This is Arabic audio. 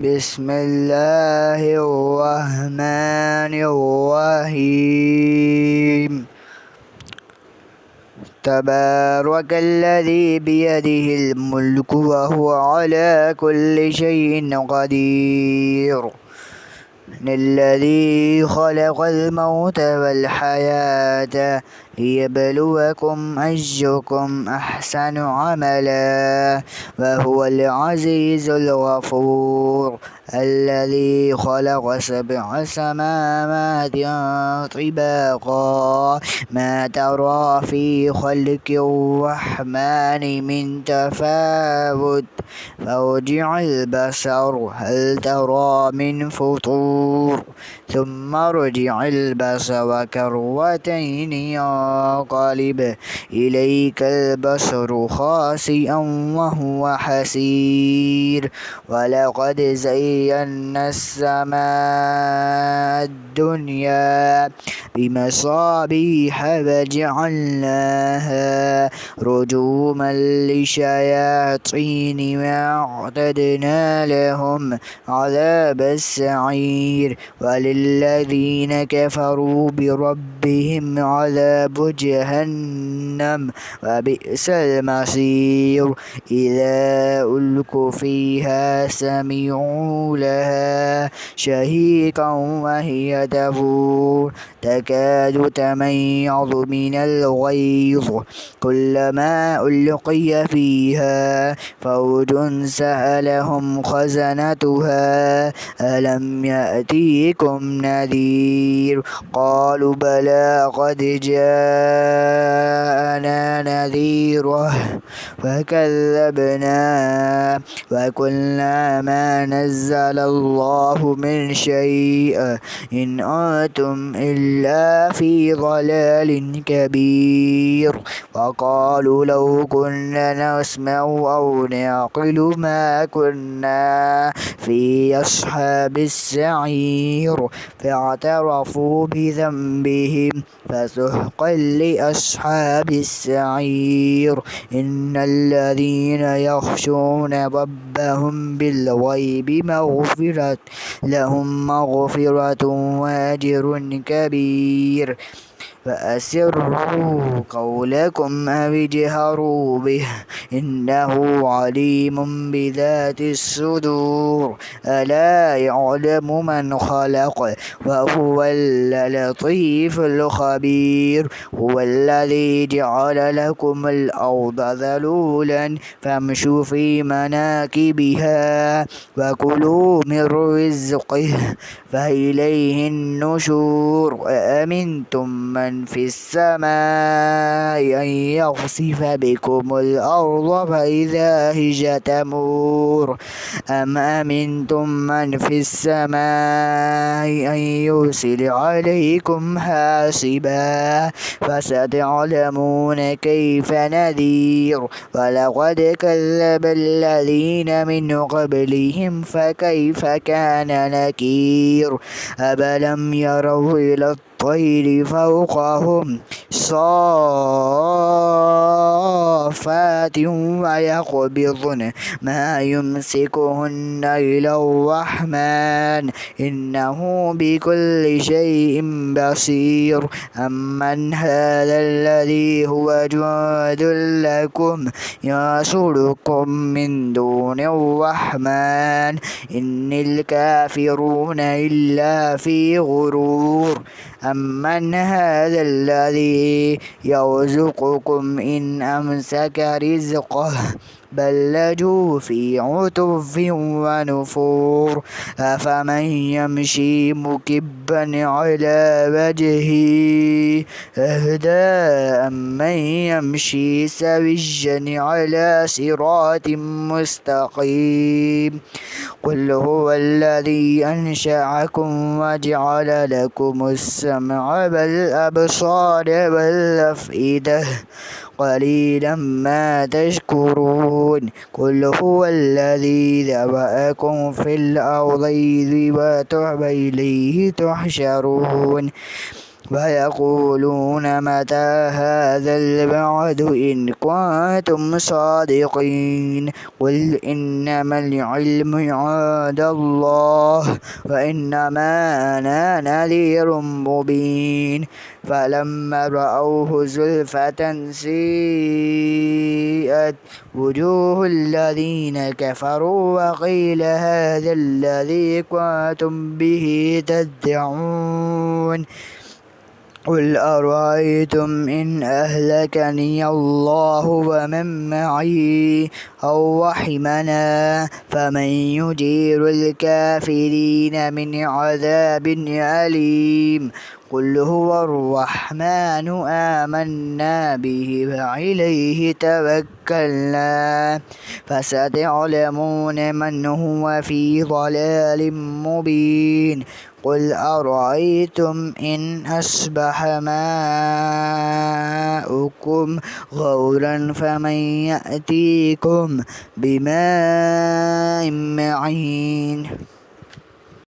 بسم الله الرحمن الرحيم. تبارك الذي بيده الملك وهو على كل شيء قدير. الذي خلق الموت والحياة ليبلوكم أيكم أحسن عملا وهو العزيز الغفور. الذي خلق 7 سماوات طباقا ما ترى في خلق الرحمن من تفاوت فارجع البصر هل ترى من فطور ثم ارجع البصر كرتين ينقلب إليك البصر خاسئا وهو حسير. ولقد زينا السماء الدنيا بمصابيح وجعلناها رجوما للشياطين وأعتدنا لهم عذاب السعير. وللذين كفروا بربهم عذاب جهنم وبئس المصير. إذا ألقوا فيها سمعوا لها شهيقا وهي تفور تكاد تميض من الغيظ كلما ألقي فيها فوج سألهم خزنتها ألم يأتيكم نذير قالوا بلى قد جاءنا نذير فكذبنا وقلنا ما نزل الله من شيء إن أنتم إلا في ضلال كبير. وقالوا لو كنا نسمع أو نعقل ما كنا في أصحاب السعير فاعترفوا بذنبهم فسحقا لأصحاب السعير. إن الذين يخشون ربهم بالغيب لهم مغفرة وأجر كبير. فأسروا قولكم أو اجهروا به إنه عليم بذات الصدور. ألا يعلم من خلق وهو اللطيف الخبير. هو الذي جعل لكم الأرض ذلولا فامشوا في مناكبها وكلوا من رزقه فإليه النشور. أأمنتم من في السماء أن يخسف بكم الأرض فإذا هي تمور أم أمنتم من في السماء أن يرسل عليكم حاصبا فستعلمون كيف نذير. ولقد كذب الذين من قبلهم فكيف كان نكير. أفلم يروا إلى الطير فوقهم صافات ويقبضن ما يمسكهن إلا الرحمن إنه بكل شيء بصير. أمن هذا الذي هو جند لكم ينصركم من دون الرحمن إن الكافرون إلا في غرور. أمن هذا الذي يرزقكم إن أمسك رزقه بل لجوا في عتو ونفور. أفمن يمشي مكبا على وجهه أهدى أمن يمشي سويا على صراط مستقيم. قل هو الذي أنشأكم وجعل لكم السمع والأبصار والأفئدة قليلا ما تشكرون. قل هو الذي ذرأكم في الأرض وإليه تحشرون. ويقولون متى هذا الوعد إن كنتم صادقين قل إنما العلم عند الله وإنما أنا نذير مبين فلما رأوه زلفة سيئت وجوه الذين كفروا وقيل هذا الذي كنتم به تدعون قل أرأيتم إن أهلكني الله ومن معي أو رحمنا فمن يجير الكافرين من عذاب أليم قل هو الرحمن آمنا به وإليه توكلنا فستعلمون من هو في ضلال مبين قل أرأيتم إن أصبح ماؤكم غورا فمن يأتيكم بماء معين